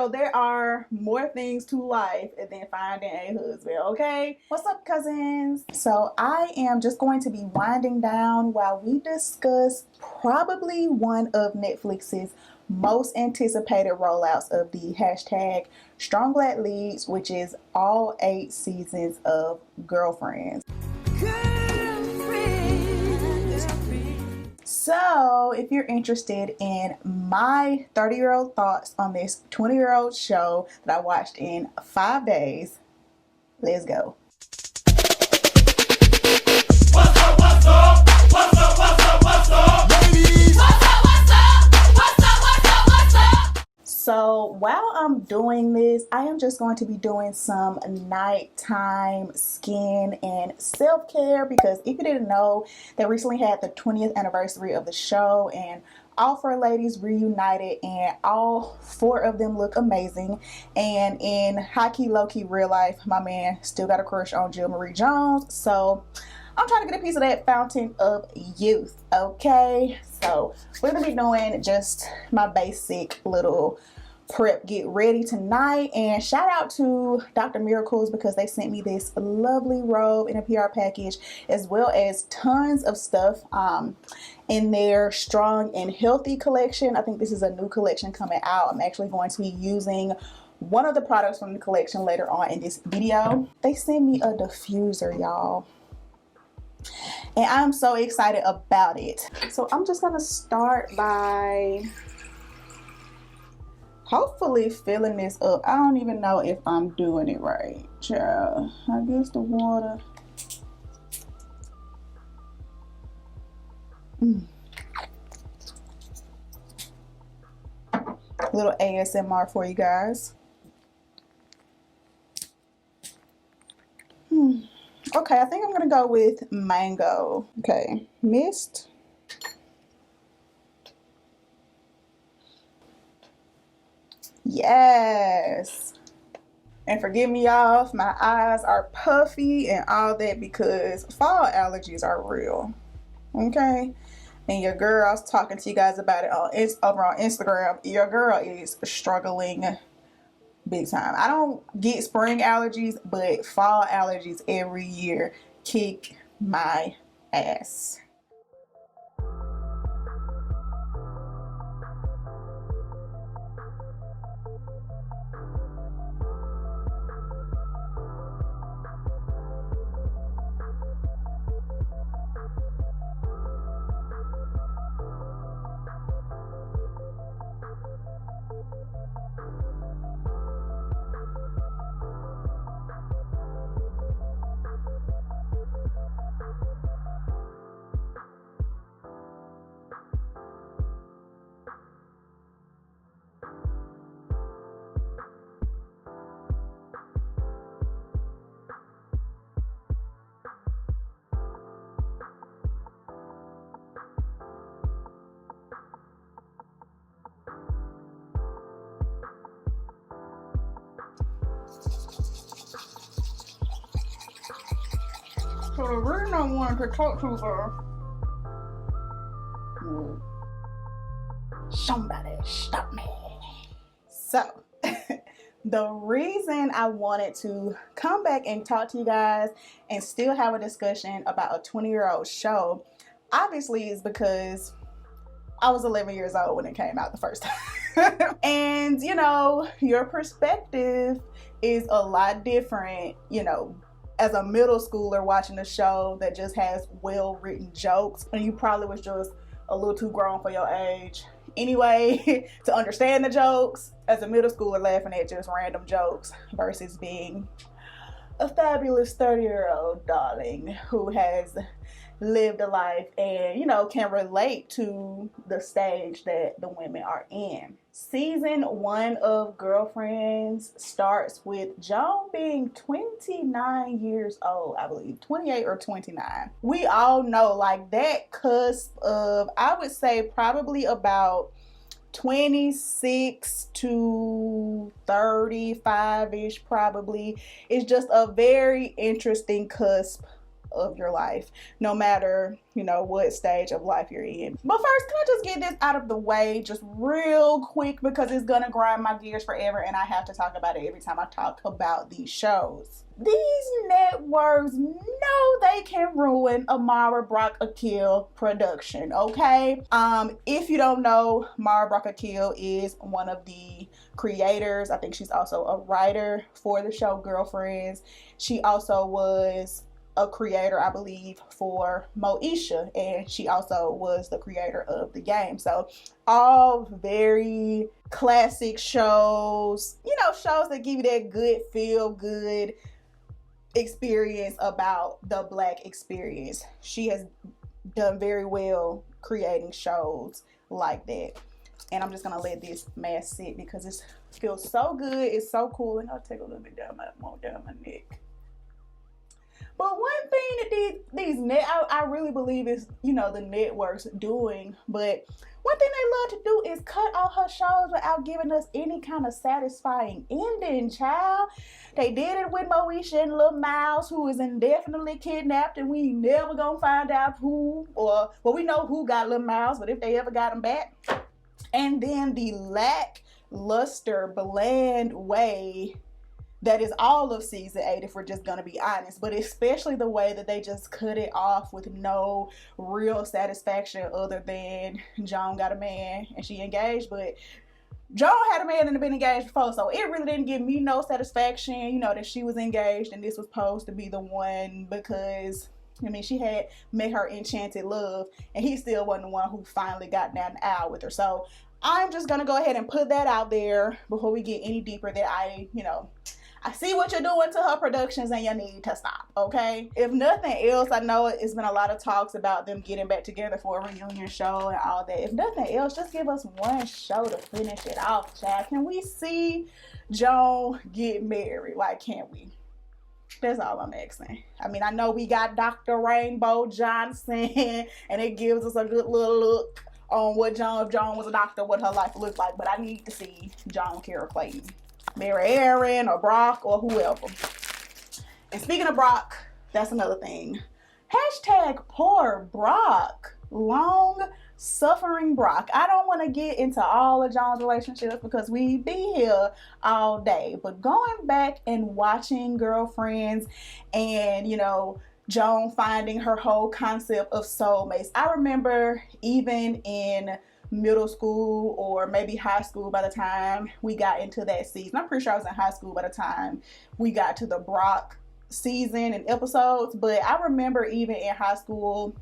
girl, there are more things to life than finding a husband, okay? What's up, cousins? So I am just going to be winding down while we discuss probably one of Netflix's most anticipated rollouts of the hashtag Strong Black Leads, which is all 8 seasons of Girlfriends. So if you're interested in my 30-year-old thoughts on this 20-year-old show that I watched in 5 days, let's go. What's up, what's up? What's up, what's up, what's up? Ladies! What's up, what's up? What's up, what's up, what's up? So while I'm doing this, I am just going to be doing some nighttime skin and self-care, because if you didn't know, they recently had the 20th anniversary of the show and all 4 ladies reunited and all 4 of them look amazing. And in high-key, low-key real life, my man still got a crush on Jill Marie Jones. So I'm trying to get a piece of that fountain of youth, okay? So we're gonna be doing just my basic little prep get ready tonight. And shout out to Dr. Miracles, because they sent me this lovely robe in a PR package, as well as tons of stuff in their Strong and Healthy collection. I think this is a new collection coming out. I'm actually going to be using one of the products from the collection later on in this video. They sent me a diffuser, y'all, and I'm so excited about it. So I'm just gonna start by hopefully filling this up. I don't even know if I'm doing it right, child. I guess the water. Little ASMR for you guys. Okay, I think I'm gonna go with mango. Okay, mist. Yes. And forgive me, y'all, if my eyes are puffy and all that, because fall allergies are real. Okay? And your girl's talking to you guys about it over on Instagram. Your girl is struggling big time. I don't get spring allergies, but fall allergies every year kick my ass. So the reason I wanted to talk to her, somebody stop me. So the reason I wanted to come back and talk to you guys and still have a discussion about a 20-year-old show, obviously, is because I was 11 years old when it came out the first time. And, you know, your perspective is a lot different, you know, as a middle schooler watching a show that just has well-written jokes, and you probably was just a little too grown for your age anyway to understand the jokes, as a middle schooler laughing at just random jokes, versus being a fabulous 30-year-old darling who has lived a life and, you know, can relate to the stage that the women are in. Season 1 of Girlfriends starts with Joan being 29 years old, I believe, 28 or 29. We all know, like, that cusp of, I would say, probably about 26 to 35-ish probably, is just a very interesting cusp of your life, no matter, you know, what stage of life you're in. But first, can I just get this out of the way just real quick, because it's gonna grind my gears forever and I have to talk about it every time I talk about these shows. These networks know they can ruin a Mara Brock Akil production, okay? If you don't know, Mara Brock Akil is one of the creators. I think she's also a writer for the show Girlfriends. She also was a creator, I believe, for Moesha, and she also was the creator of the game. So all very classic shows, you know, shows that give you that good feel good experience about the Black experience. She has done very well creating shows like that. And I'm just gonna let this mask sit because it feels so good. It's so cool. And I'll take a little bit down my neck. But one thing that I really believe is, you know, the networks doing, but one thing they love to do is cut all her shows without giving us any kind of satisfying ending, child. They did it with Moesha and Lil Miles, who is indefinitely kidnapped, and we never gonna find out who, or, well, we know who got Lil Miles, but if they ever got him back. And then the lackluster, bland way that is all of season 8, if we're just gonna be honest, but especially the way that they just cut it off with no real satisfaction other than Joan got a man and she engaged, but Joan had a man and had been engaged before, so it really didn't give me no satisfaction, you know, that she was engaged and this was supposed to be the one, because I mean, she had met her enchanted love and he still wasn't the one who finally got down the aisle with her. So I'm just gonna go ahead and put that out there before we get any deeper, that I see what you're doing to her productions and you need to stop, okay? If nothing else, I know it's been a lot of talks about them getting back together for a reunion show and all that. If nothing else, just give us one show to finish it off, child. Can we see Joan get married? Like, can we? That's all I'm asking. I mean, I know we got Dr. Rainbow Johnson and it gives us a good little look on what Joan, if Joan was a doctor, what her life looked like, but I need to see Joan Carol Clayton marry Aaron or Brock or whoever. And speaking of Brock, that's another thing. Hashtag poor Brock. Long suffering Brock. I don't want to get into all of John's relationships because we be here all day. But going back and watching Girlfriends and, you know, Joan finding her whole concept of soulmates. I remember even in middle school or maybe high school by the time we got into that season. I'm pretty sure I was in high school by the time we got to the Brock season and episodes, but I remember even in high school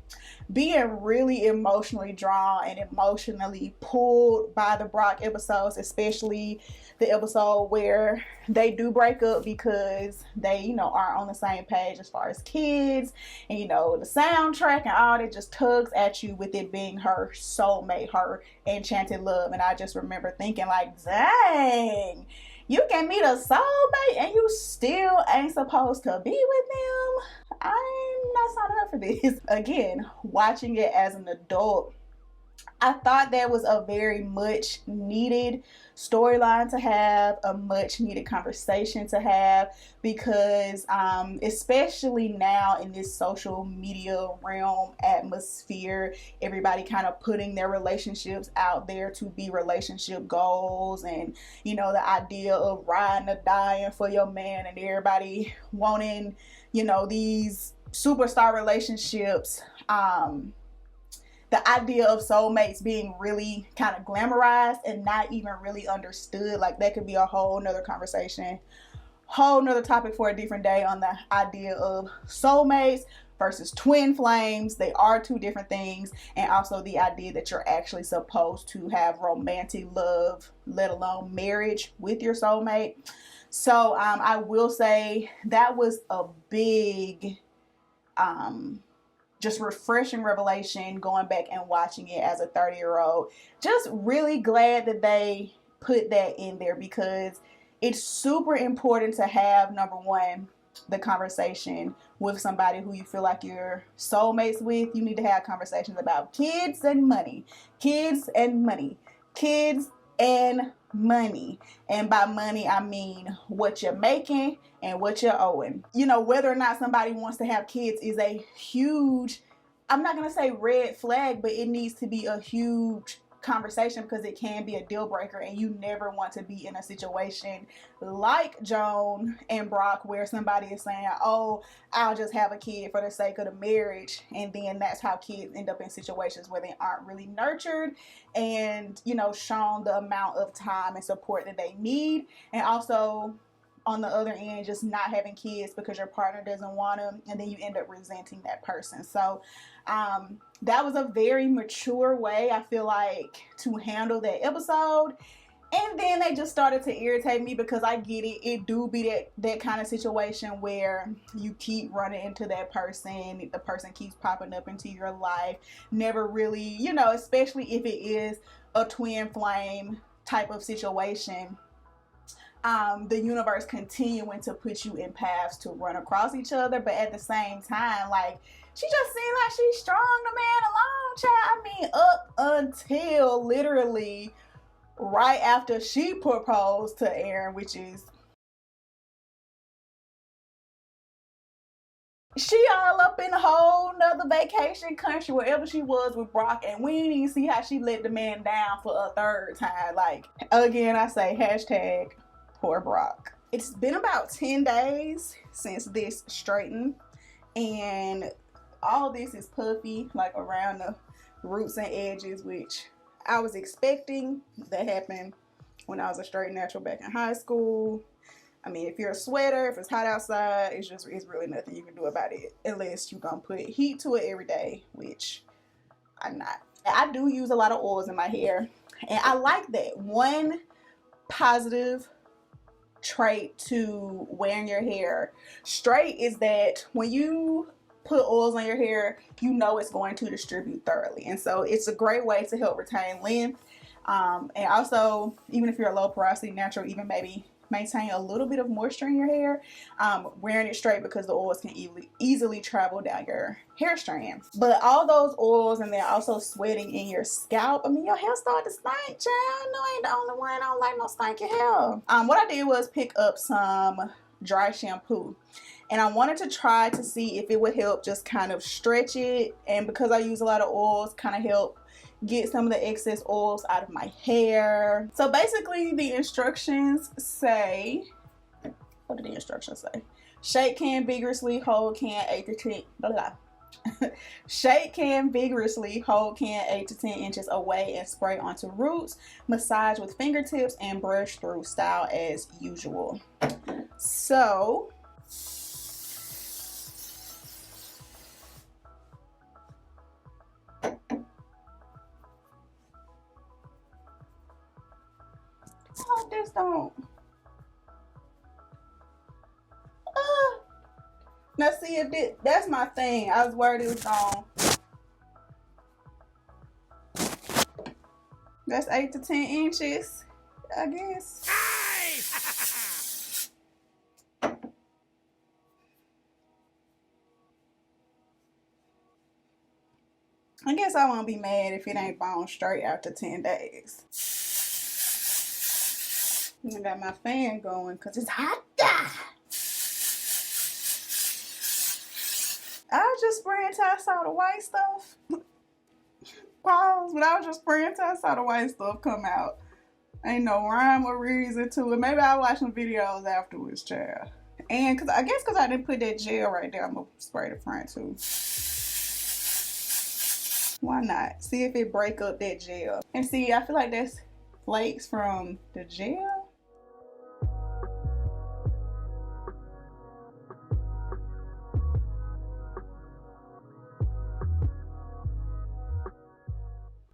being really emotionally drawn and emotionally pulled by the Brock episodes, especially the episode where they do break up because they, you know, aren't on the same page as far as kids, and you know, the soundtrack and all that just tugs at you with it being her soulmate, her enchanted love. And I just remember thinking like, dang, you can meet a soulmate and you still ain't supposed to be with them? I'm not signing up for this. Again, watching it as an adult, I thought that was a very much needed storyline to have, a much needed conversation to have, because especially now in this social media realm atmosphere, everybody kind of putting their relationships out there to be relationship goals, and you know, the idea of riding or dying for your man, and everybody wanting, you know, these superstar relationships. The idea of soulmates being really kind of glamorized and not even really understood. Like, that could be a whole nother conversation, whole nother topic for a different day, on the idea of soulmates versus twin flames. They are two different things. And also the idea that you're actually supposed to have romantic love, let alone marriage, with your soulmate. So I will say that was a big just refreshing revelation going back and watching it as a 30-year-old. Just really glad that they put that in there, because it's super important to have, number one, the conversation with somebody who you feel like you're soulmates with. You need to have conversations about kids and money, kids and money, kids and money. And by money, I mean what you're making and what you're owing. You know, whether or not somebody wants to have kids is a huge, I'm not going to say red flag, but it needs to be a huge conversation because it can be a deal breaker, and you never want to be in a situation like Joan and Brock where somebody is saying, oh, I'll just have a kid for the sake of the marriage, and then that's how kids end up in situations where they aren't really nurtured and, you know, shown the amount of time and support that they need. And also on the other end, just not having kids because your partner doesn't want them, and then you end up resenting that person. So that was a very mature way, I feel like, to handle that episode. And then they just started to irritate me because I get it. It do be that kind of situation where you keep running into that person. The person keeps popping up into your life. Never really, you know, especially if it is a twin flame type of situation. The universe continuing to put you in paths to run across each other. But at the same time, like, she just seemed like she's strong the man along, child. I mean, up until literally right after she proposed to Aaron, which is, she all up in a whole nother vacation country wherever she was with Brock, and we didn't even see how she let the man down for a third time. Like, again, I say hashtag poor Brock. It's been about 10 days since this straightened, and all this is puffy, like around the roots and edges, which I was expecting. That happened when I was a straight natural back in high school. I mean, if you're a sweater, if it's hot outside, it's really nothing you can do about it unless you're gonna put heat to it every day, which I'm not. I do use a lot of oils in my hair, and I like that. One positive trait to wearing your hair straight is that when you put oils on your hair, you know it's going to distribute thoroughly, and so it's a great way to help retain length, and also, even if you're a low porosity natural, even maybe maintain a little bit of moisture in your hair, wearing it straight, because the oils can easily travel down your hair strands. But all those oils, and they're also sweating in your scalp, I mean, your hair started to stink, child. I know I ain't the only one. I don't like no stinky hair. What I did was pick up some dry shampoo, and I wanted to try to see if it would help just kind of stretch it, and because I use a lot of oils, kind of help get some of the excess oils out of my hair. So basically the instructions say, what do the instructions say? Shake can vigorously, hold can 8 to 10, blah, blah. Shake can vigorously, hold can 8 to 10 inches away and spray onto roots. Massage with fingertips and brush through, style as usual. So this don't. Now see, if that's my thing. I was worried it was gone. That's 8 to 10 inches, I guess. I guess I won't be mad if it ain't bone straight after 10 days. I got my fan going because it's hot. I was just spraying until I saw the white stuff. Pause, but I was just spraying until I saw the white stuff come out. Ain't no rhyme or reason to it. Maybe I'll watch some videos afterwards, child. And because I didn't put that gel right there, I'm going to spray the front too. Why not? See if it break up that gel. And see, I feel like that's flakes from the gel.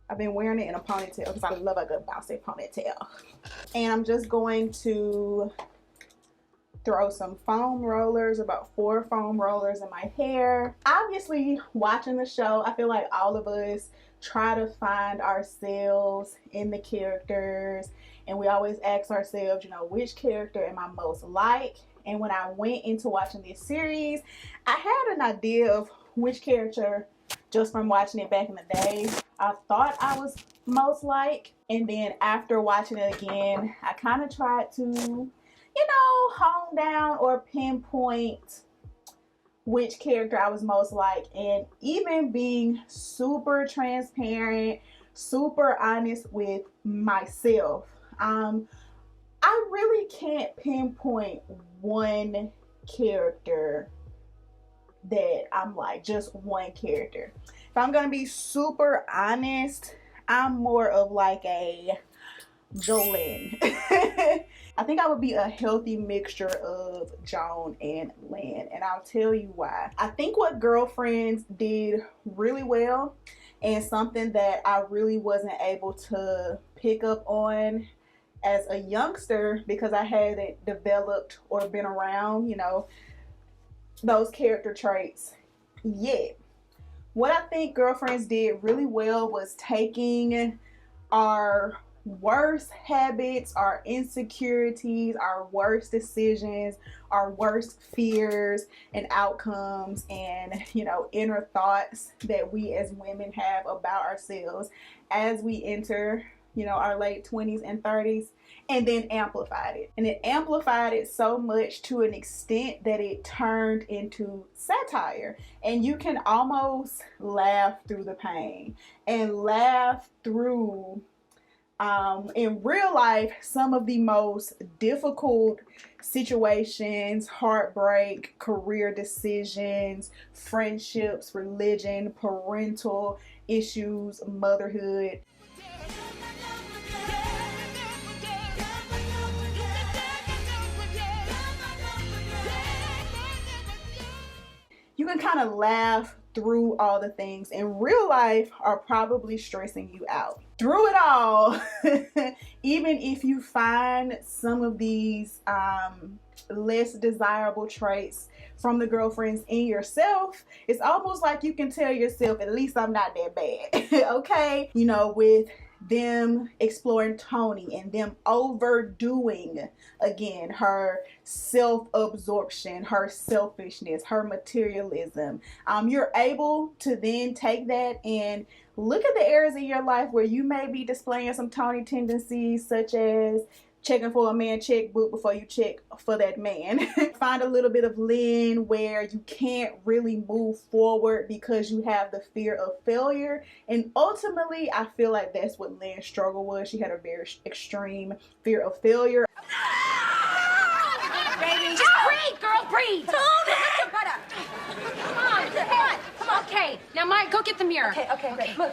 I've been wearing it in a ponytail because I love a good bouncy ponytail. And I'm just going to throw some foam rollers, about 4 foam rollers in my hair. Obviously, watching the show, I feel like all of us try to find ourselves in the characters. And we always ask ourselves, you know, which character am I most like? And when I went into watching this series, I had an idea of which character just from watching it back in the day. I thought I was most like. And then after watching it again, I kind of tried to, you know, hone down or pinpoint which character I was most like. And even being super transparent, super honest with myself, I really can't pinpoint one character that I'm like, just one character. If I'm gonna be super honest, I'm more of like a Jolene. I think I would be a healthy mixture of Joan and Lynn, and I'll tell you why. I think what Girlfriends did really well, and something that I really wasn't able to pick up on as a youngster because I hadn't developed or been around, you know, those character traits yet. What I think Girlfriends did really well was taking our worst habits, our insecurities, our worst decisions, our worst fears and outcomes, and, you know, inner thoughts that we as women have about ourselves as we enter, you know, our late 20s and 30s, and then amplified it. And it amplified it so much to an extent that it turned into satire. And you can almost laugh through the pain and laugh through, in real life, some of the most difficult situations, heartbreak, career decisions, friendships, religion, parental issues, motherhood. You can kind of laugh through all the things in real life are probably stressing you out. Through it all, even if you find some of these less desirable traits from the girlfriends in yourself, it's almost like you can tell yourself, at least I'm not that bad. Okay, you know, with them exploring Tony and them overdoing again her self-absorption, her selfishness, her materialism, you're able to then take that and look at the areas in your life where you may be displaying some Tony tendencies, such as checking for a man checkbook before you check for that man. Find a little bit of Lynn where you can't really move forward because you have the fear of failure. And ultimately, I feel like that's what Lynn's struggle was. She had a very extreme fear of failure. Baby, just breathe, girl, breathe. Tony! Come on, come on. Come on. Okay, now Mike, go get the mirror. Okay. Look.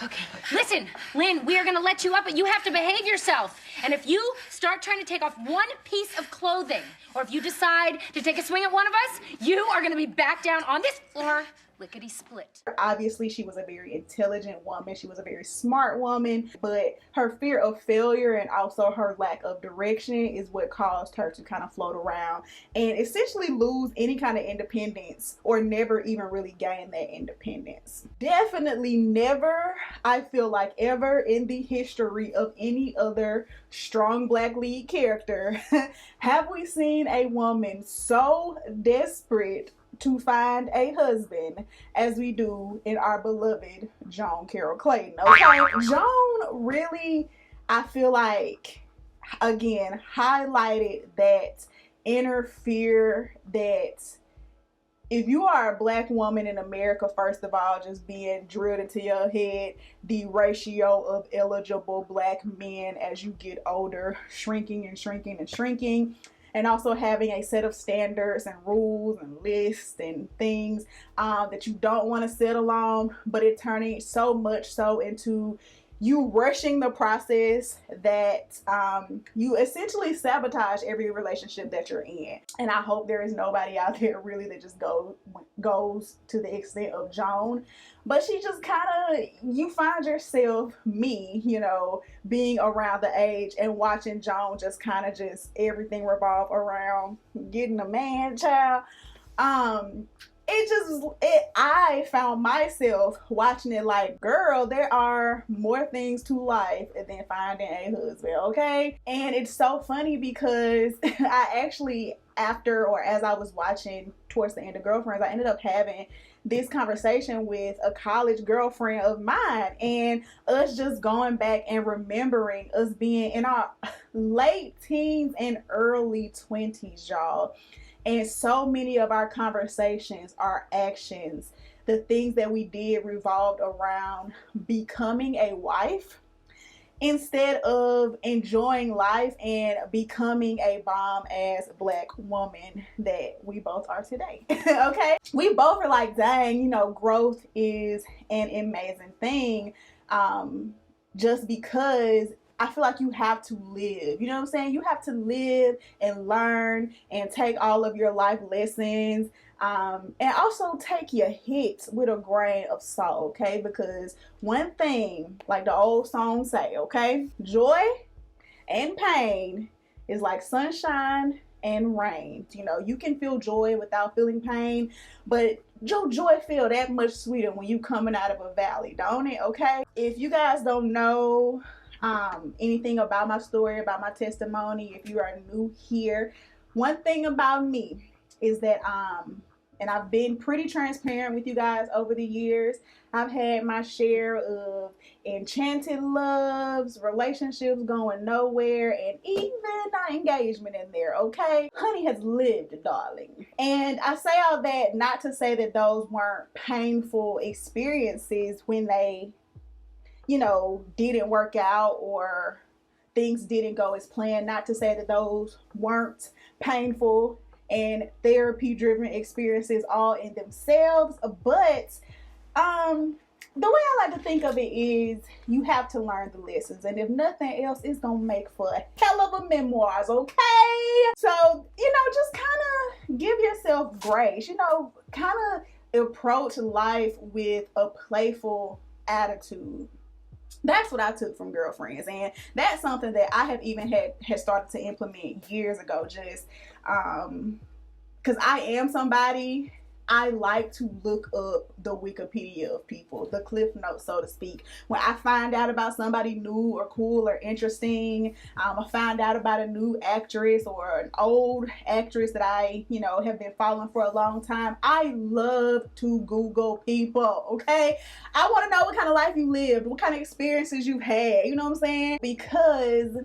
Okay. Listen, Lynn, we are gonna let you up, but you have to behave yourself. And if you start trying to take off one piece of clothing, or if you decide to take a swing at one of us, you are gonna be back down on this floor, lickety-split. Obviously, she was a very intelligent woman. She was a very smart woman, but her fear of failure and also her lack of direction is what caused her to kind of float around and essentially lose any kind of independence or never even really gain that independence. Definitely never, I feel like, ever in the history of any other strong black lead character have we seen a woman so desperate to find a husband as we do in our beloved Joan Carol Clayton. Okay, Joan really, I feel like, again, highlighted that inner fear that if you are a black woman in America, first of all, just being drilled into your head, the ratio of eligible black men as you get older, shrinking, and also having a set of standards and rules and lists and things that you don't want to settle on, but it turning so much so into you rushing the process that you essentially sabotage every relationship that you're in. And I hope there is nobody out there really that just goes to the extent of Joan. But she just kind of, you find yourself, me, you know, being around the age and watching Joan just kind of just everything revolve around getting a man child. I found myself watching it like, girl, there are more things to life than finding a husband, okay? And it's so funny because I actually, after or as I was watching towards the end of Girlfriends, I ended up having this conversation with a college girlfriend of mine, and us just going back and remembering us being in our late teens and early 20s, y'all. And so many of our conversations, our actions, the things that we did revolved around becoming a wife instead of enjoying life and becoming a bomb-ass Black woman that we both are today. Okay? We both are like, dang, you know, growth is an amazing thing. Just because I feel like you have to live, you know what I'm saying? You have to live and learn and take all of your life lessons, and also take your hits with a grain of salt, okay? Because one thing, like the old song say, okay, joy and pain is like sunshine and rain. You know, you can feel joy without feeling pain, but your joy feel that much sweeter when you coming out of a valley, don't it? Okay, if you guys don't know anything about my story, about my testimony, if you are new here, one thing about me is that and I've been pretty transparent with you guys over the years. I've had my share of enchanted loves, relationships going nowhere, and even an engagement in there, okay? Honey has lived, darling. And I say all that not to say that those weren't painful experiences when they, you know, didn't work out or things didn't go as planned. Not to say that those weren't painful and therapy-driven experiences all in themselves, but the way I like to think of it is you have to learn the lessons, and if nothing else, it's gonna make for a hell of a memoirs, okay? So, you know, just kind of give yourself grace, you know, kind of approach life with a playful attitude. That's what I took from Girlfriends, and that's something that I have even had started to implement years ago, just because I am somebody, I like to look up the Wikipedia of people, the cliff notes, so to speak. When I find out about somebody new or cool or interesting, I find out about a new actress or an old actress that I, you know, have been following for a long time, I love to Google people, okay? I want to know what kind of life you lived, what kind of experiences you've had, you know what I'm saying? Because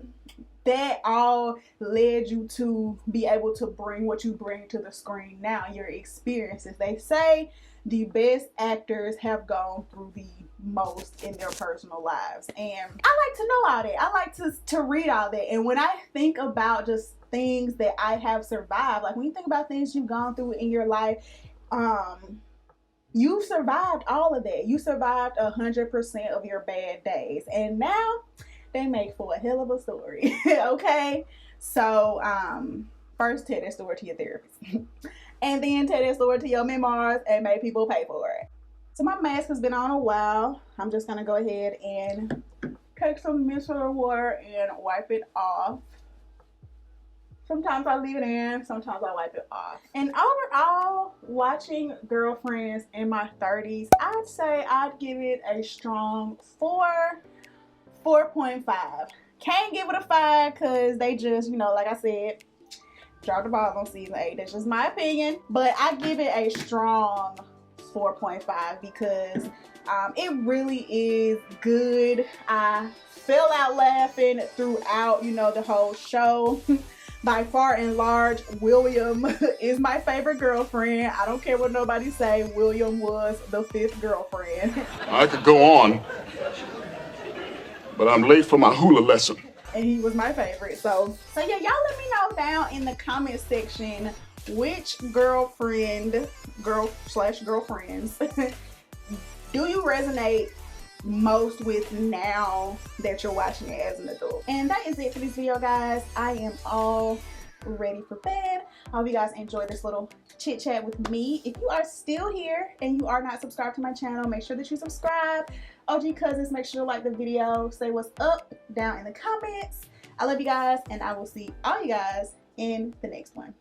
that all led you to be able to bring what you bring to the screen now, your experiences. They say the best actors have gone through the most in their personal lives, and I like to know all that. I like to read all that. And when I think about just things that I have survived, like when you think about things you've gone through in your life, you survived all of that. You survived 100% of your bad days, and now they make for a hell of a story. Okay, so first tell that story to your therapist and then tell that story to your memoirs and make people pay for it. So my mask has been on a while. I'm just gonna go ahead and take some micellar water and wipe it off. Sometimes I leave it in, sometimes I wipe it off. And overall, watching Girlfriends in my 30s, I'd say I'd give it a strong 4.5. Can't give it a 5 because they just, you know, like I said, dropped the ball on season 8. That's just my opinion. But I give it a strong 4.5 because it really is good. I fell out laughing throughout, you know, the whole show. By far and large, William is my favorite girlfriend. I don't care what nobody say. William was the 5th girlfriend. I could go on, but I'm late for my hula lesson. And he was my favorite. So yeah, y'all let me know down in the comment section which girlfriends do you resonate most with now that you're watching it as an adult. And that is it for this video, guys. I am all ready for bed. I hope you guys enjoy this little chit chat with me. If you are still here and you are not subscribed to my channel, make sure that you subscribe. OG cousins, make sure to like the video, say what's up down in the comments. I love you guys, and I will see all you guys in the next one.